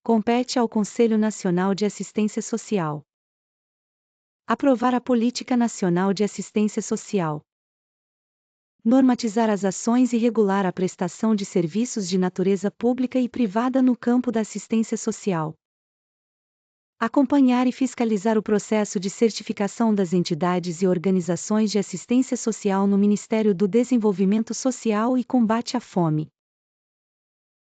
compete ao Conselho Nacional de Assistência Social aprovar a Política Nacional de Assistência Social, normatizar as ações e regular a prestação de serviços de natureza pública e privada no campo da assistência social, acompanhar e fiscalizar o processo de certificação das entidades e organizações de assistência social no Ministério do Desenvolvimento Social e Combate à Fome,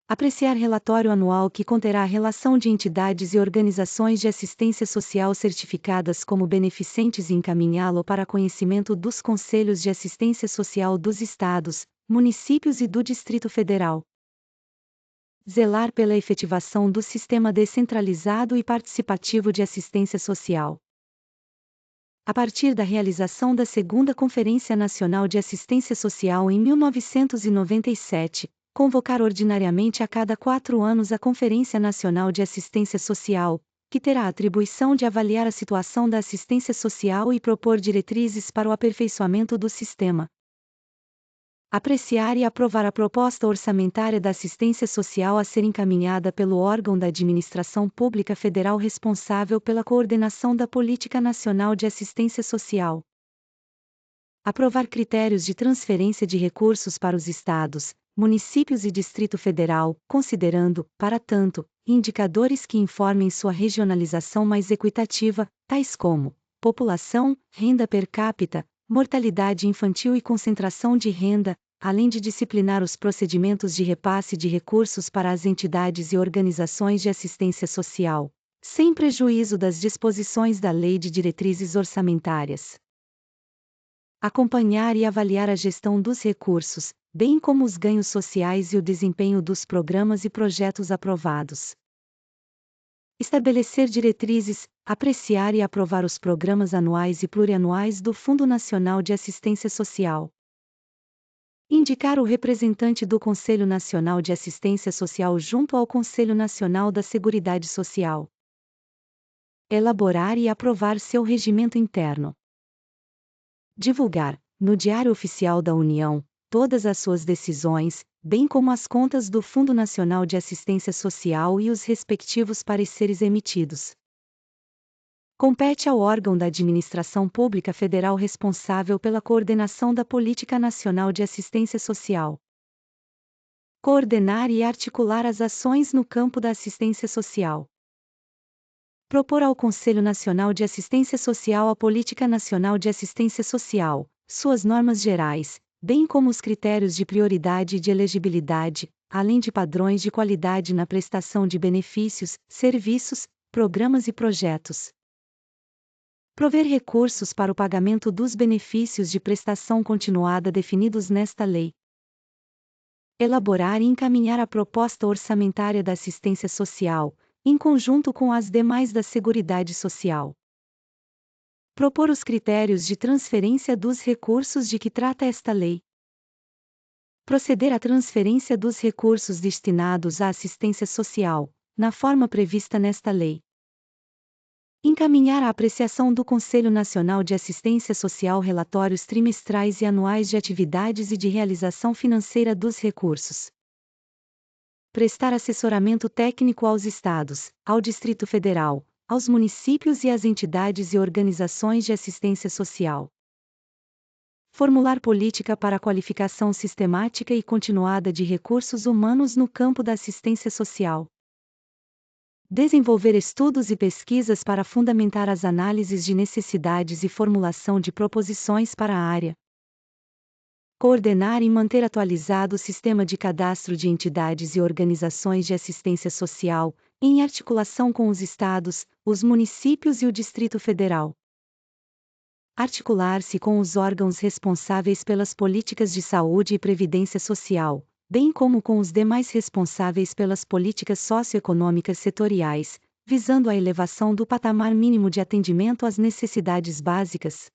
apreciar relatório anual que conterá a relação de entidades e organizações de assistência social certificadas como beneficentes e encaminhá-lo para conhecimento dos Conselhos de Assistência Social dos Estados, Municípios e do Distrito Federal. Zelar pela efetivação do sistema descentralizado e participativo de assistência social. A partir da realização da Segunda Conferência Nacional de Assistência Social em 1997, convocar ordinariamente a cada 4 anos a Conferência Nacional de Assistência Social, que terá a atribuição de avaliar a situação da assistência social e propor diretrizes para o aperfeiçoamento do sistema. Apreciar e aprovar a proposta orçamentária da assistência social a ser encaminhada pelo órgão da administração pública federal responsável pela coordenação da Política Nacional de Assistência Social. Aprovar critérios de transferência de recursos para os estados, municípios e Distrito Federal, considerando, para tanto, indicadores que informem sua regionalização mais equitativa, tais como população, renda per capita, mortalidade infantil e concentração de renda, além de disciplinar os procedimentos de repasse de recursos para as entidades e organizações de assistência social, sem prejuízo das disposições da Lei de Diretrizes Orçamentárias. Acompanhar e avaliar a gestão dos recursos, bem como os ganhos sociais e o desempenho dos programas e projetos aprovados. Estabelecer diretrizes, apreciar e aprovar os programas anuais e plurianuais do Fundo Nacional de Assistência Social. Indicar o representante do Conselho Nacional de Assistência Social junto ao Conselho Nacional da Seguridade Social. Elaborar e aprovar seu regimento interno. Divulgar, no Diário Oficial da União, todas as suas decisões, bem como as contas do Fundo Nacional de Assistência Social e os respectivos pareceres emitidos. Compete ao órgão da administração pública federal responsável pela coordenação da Política Nacional de Assistência Social coordenar e articular as ações no campo da assistência social. Propor ao Conselho Nacional de Assistência Social a Política Nacional de Assistência Social, suas normas gerais, bem como os critérios de prioridade e de elegibilidade, além de padrões de qualidade na prestação de benefícios, serviços, programas e projetos. Prover recursos para o pagamento dos benefícios de prestação continuada definidos nesta lei. Elaborar e encaminhar a proposta orçamentária da assistência social, em conjunto com as demais da Seguridade Social. Propor os critérios de transferência dos recursos de que trata esta lei. Proceder à transferência dos recursos destinados à assistência social, na forma prevista nesta lei. Encaminhar à apreciação do Conselho Nacional de Assistência Social relatórios trimestrais e anuais de atividades e de realização financeira dos recursos. Prestar assessoramento técnico aos Estados, ao Distrito Federal, aos municípios e às entidades e organizações de assistência social. Formular política para a qualificação sistemática e continuada de recursos humanos no campo da assistência social. Desenvolver estudos e pesquisas para fundamentar as análises de necessidades e formulação de proposições para a área. Coordenar e manter atualizado o sistema de cadastro de entidades e organizações de assistência social, em articulação com os estados, os municípios e o Distrito Federal. Articular-se com os órgãos responsáveis pelas políticas de saúde e previdência social, bem como com os demais responsáveis pelas políticas socioeconômicas setoriais, visando a elevação do patamar mínimo de atendimento às necessidades básicas.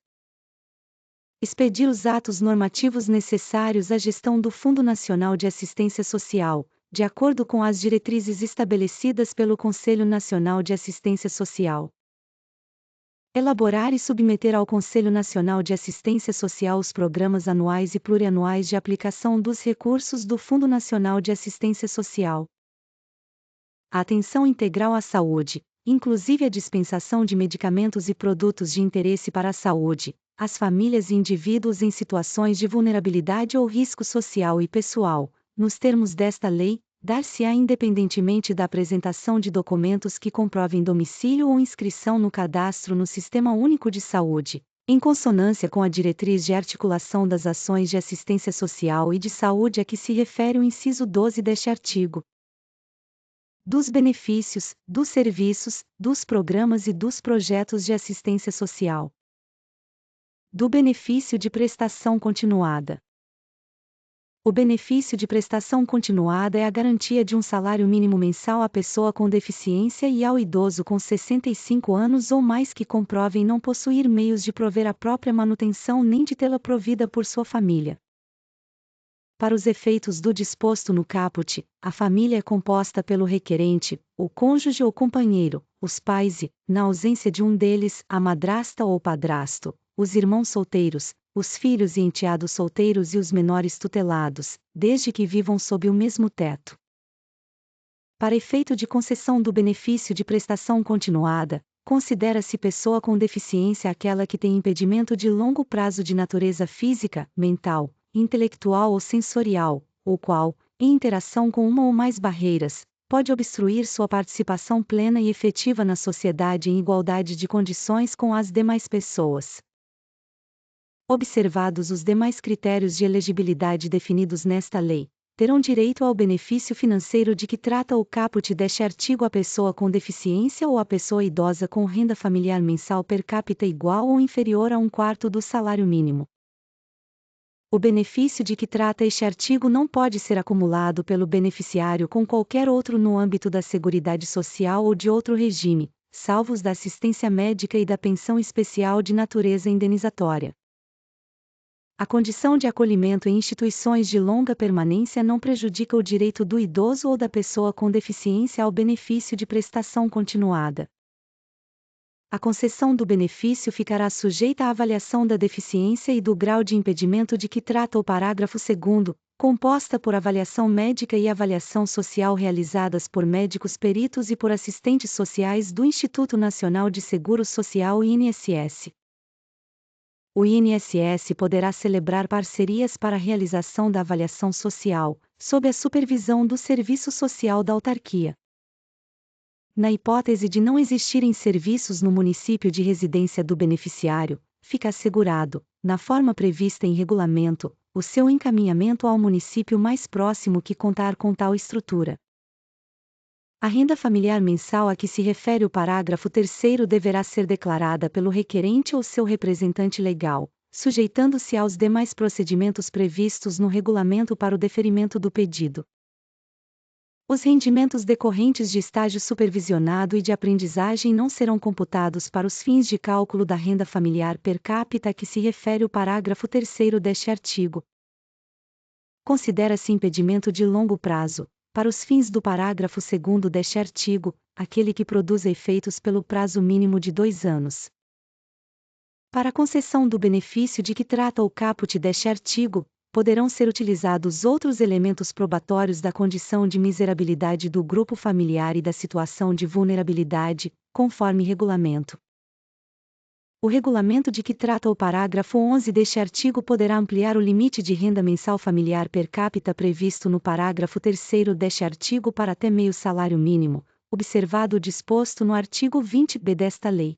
Expedir os atos normativos necessários à gestão do Fundo Nacional de Assistência Social, de acordo com as diretrizes estabelecidas pelo Conselho Nacional de Assistência Social. Elaborar e submeter ao Conselho Nacional de Assistência Social os programas anuais e plurianuais de aplicação dos recursos do Fundo Nacional de Assistência Social. a atenção integral à saúde, inclusive a dispensação de medicamentos e produtos de interesse para a saúde, às famílias e indivíduos em situações de vulnerabilidade ou risco social e pessoal, nos termos desta lei, dar-se-á independentemente da apresentação de documentos que comprovem domicílio ou inscrição no cadastro no Sistema Único de Saúde, em consonância com a diretriz de articulação das ações de assistência social e de saúde a que se refere o inciso 12 deste artigo. Dos benefícios, dos serviços, dos programas e dos projetos de assistência social. Do benefício de prestação continuada. O benefício de prestação continuada é a garantia de um salário mínimo mensal à pessoa com deficiência e ao idoso com 65 anos ou mais que comprovem não possuir meios de prover a própria manutenção nem de tê-la provida por sua família. Para os efeitos do disposto no caput, a família é composta pelo requerente, o cônjuge ou companheiro, os pais e, na ausência de um deles, a madrasta ou padrasto, os irmãos solteiros, os filhos e enteados solteiros e os menores tutelados, desde que vivam sob o mesmo teto. Para efeito de concessão do benefício de prestação continuada, considera-se pessoa com deficiência aquela que tem impedimento de longo prazo de natureza física, mental, intelectual ou sensorial, o qual, em interação com uma ou mais barreiras, pode obstruir sua participação plena e efetiva na sociedade em igualdade de condições com as demais pessoas. Observados os demais critérios de elegibilidade definidos nesta lei, terão direito ao benefício financeiro de que trata o caput deste artigo a pessoa com deficiência ou a pessoa idosa com renda familiar mensal per capita igual ou inferior a 1/4 do salário mínimo. O benefício de que trata este artigo não pode ser acumulado pelo beneficiário com qualquer outro no âmbito da Seguridade Social ou de outro regime, salvo os da assistência médica e da pensão especial de natureza indenizatória. A condição de acolhimento em instituições de longa permanência não prejudica o direito do idoso ou da pessoa com deficiência ao benefício de prestação continuada. A concessão do benefício ficará sujeita à avaliação da deficiência e do grau de impedimento de que trata o parágrafo 2º, composta por avaliação médica e avaliação social realizadas por médicos peritos e por assistentes sociais do Instituto Nacional de Seguro Social (INSS). O INSS poderá celebrar parcerias para a realização da avaliação social, sob a supervisão do Serviço Social da autarquia. Na hipótese de não existirem serviços no município de residência do beneficiário, fica assegurado, na forma prevista em regulamento, o seu encaminhamento ao município mais próximo que contar com tal estrutura. A renda familiar mensal a que se refere o parágrafo 3º deverá ser declarada pelo requerente ou seu representante legal, sujeitando-se aos demais procedimentos previstos no regulamento para o deferimento do pedido. Os rendimentos decorrentes de estágio supervisionado e de aprendizagem não serão computados para os fins de cálculo da renda familiar per capita a que se refere o parágrafo 3º deste artigo. Considera-se impedimento de longo prazo, para os fins do parágrafo 2º deste artigo, aquele que produza efeitos pelo prazo mínimo de 2 anos. Para a concessão do benefício de que trata o caput deste artigo, poderão ser utilizados outros elementos probatórios da condição de miserabilidade do grupo familiar e da situação de vulnerabilidade, conforme regulamento. O regulamento de que trata o parágrafo 11 deste artigo poderá ampliar o limite de renda mensal familiar per capita previsto no parágrafo 3º deste artigo para até meio salário mínimo, observado o disposto no artigo 20b desta lei.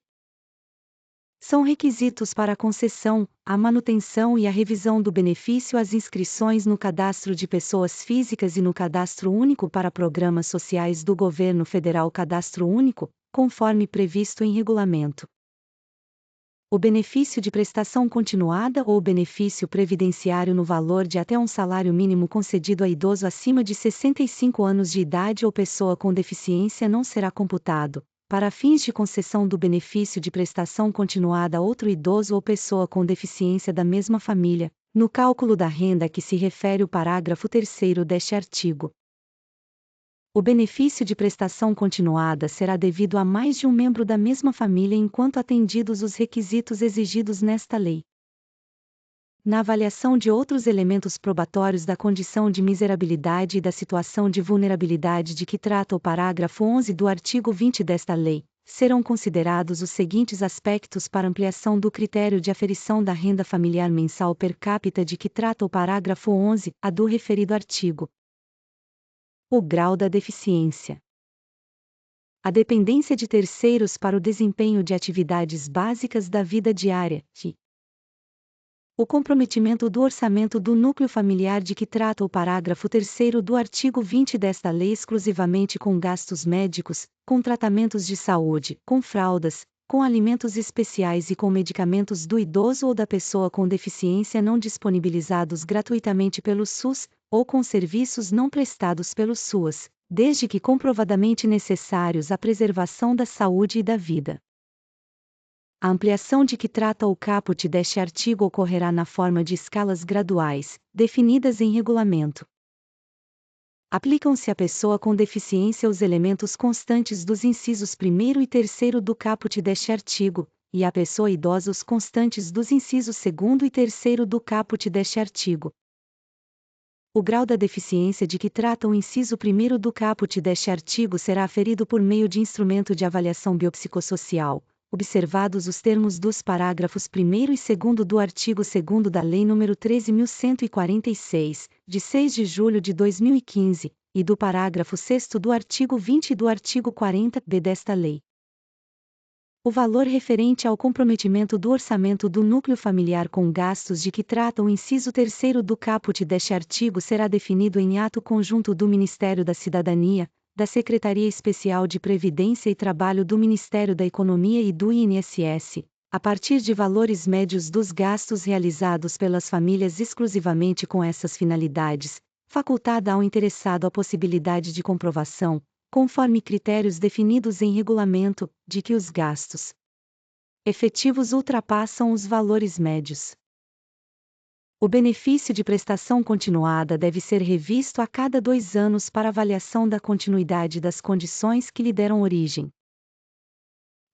São requisitos para a concessão, a manutenção e a revisão do benefício as inscrições no Cadastro de Pessoas Físicas e no Cadastro Único para Programas Sociais do Governo Federal Cadastro Único, conforme previsto em regulamento. O benefício de prestação continuada ou benefício previdenciário no valor de até um salário mínimo concedido a idoso acima de 65 anos de idade ou pessoa com deficiência não será computado, para fins de concessão do benefício de prestação continuada a outro idoso ou pessoa com deficiência da mesma família, no cálculo da renda a que se refere o parágrafo 3º deste artigo. O benefício de prestação continuada será devido a mais de um membro da mesma família enquanto atendidos os requisitos exigidos nesta lei. Na avaliação de outros elementos probatórios da condição de miserabilidade e da situação de vulnerabilidade de que trata o parágrafo 11 do artigo 20 desta lei, serão considerados os seguintes aspectos para ampliação do critério de aferição da renda familiar mensal per capita de que trata o parágrafo 11A do referido artigo. O grau da deficiência. A dependência de terceiros para o desempenho de atividades básicas da vida diária, o comprometimento do orçamento do núcleo familiar de que trata o parágrafo 3º do artigo 20 desta lei exclusivamente com gastos médicos, com tratamentos de saúde, com fraldas, com alimentos especiais e com medicamentos do idoso ou da pessoa com deficiência não disponibilizados gratuitamente pelo SUS, ou com serviços não prestados pelo SUAS, desde que comprovadamente necessários à preservação da saúde e da vida. A ampliação de que trata o caput deste artigo ocorrerá na forma de escalas graduais, definidas em regulamento. Aplicam-se à pessoa com deficiência os elementos constantes dos incisos 1º e 3º do caput deste artigo, e à pessoa idosa os constantes dos incisos 2º e 3º do caput deste artigo. O grau da deficiência de que trata o inciso 1º do caput deste artigo será aferido por meio de instrumento de avaliação biopsicossocial, observados os termos dos parágrafos 1º e 2º do artigo 2º da Lei nº 13.146, de 6 de julho de 2015, e do parágrafo 6º do artigo 20 e do artigo 40b desta lei. O valor referente ao comprometimento do orçamento do núcleo familiar com gastos de que trata o inciso 3º do caput deste artigo será definido em ato conjunto do Ministério da Cidadania, da Secretaria Especial de Previdência e Trabalho do Ministério da Economia e do INSS, a partir de valores médios dos gastos realizados pelas famílias exclusivamente com essas finalidades, facultada ao interessado a possibilidade de comprovação, conforme critérios definidos em regulamento, de que os gastos efetivos ultrapassam os valores médios. O benefício de prestação continuada deve ser revisto a cada 2 anos para avaliação da continuidade das condições que lhe deram origem.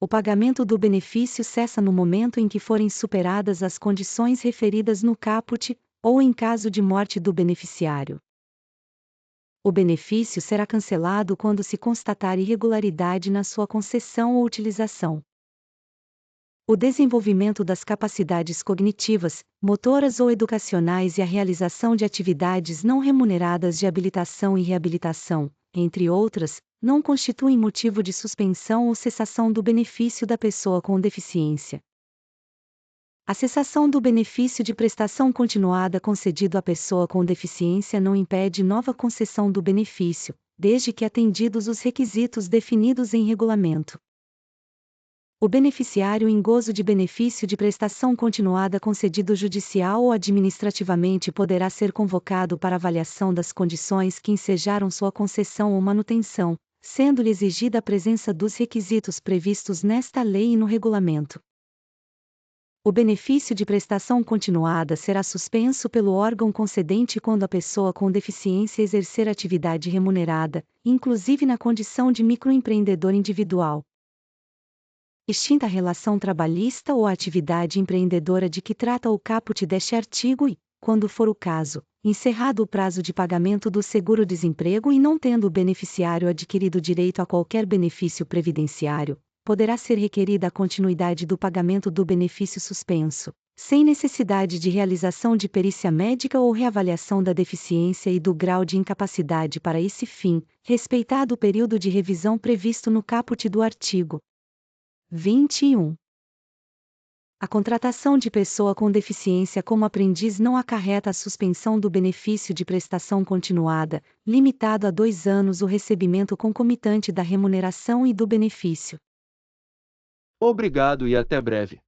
O pagamento do benefício cessa no momento em que forem superadas as condições referidas no caput, ou em caso de morte do beneficiário. O benefício será cancelado quando se constatar irregularidade na sua concessão ou utilização. O desenvolvimento das capacidades cognitivas, motoras ou educacionais e a realização de atividades não remuneradas de habilitação e reabilitação, entre outras, não constituem motivo de suspensão ou cessação do benefício da pessoa com deficiência. A cessação do benefício de prestação continuada concedido à pessoa com deficiência não impede nova concessão do benefício, desde que atendidos os requisitos definidos em regulamento. O beneficiário em gozo de benefício de prestação continuada concedido judicial ou administrativamente poderá ser convocado para avaliação das condições que ensejaram sua concessão ou manutenção, sendo-lhe exigida a presença dos requisitos previstos nesta lei e no regulamento. O benefício de prestação continuada será suspenso pelo órgão concedente quando a pessoa com deficiência exercer atividade remunerada, inclusive na condição de microempreendedor individual. Extinta a relação trabalhista ou a atividade empreendedora de que trata o caput deste artigo e, quando for o caso, encerrado o prazo de pagamento do seguro-desemprego e não tendo o beneficiário adquirido direito a qualquer benefício previdenciário, poderá ser requerida a continuidade do pagamento do benefício suspenso, sem necessidade de realização de perícia médica ou reavaliação da deficiência e do grau de incapacidade para esse fim, respeitado o período de revisão previsto no caput do artigo 21. A contratação de pessoa com deficiência como aprendiz não acarreta a suspensão do benefício de prestação continuada, limitado a 2 anos o recebimento concomitante da remuneração e do benefício. Obrigado e até breve.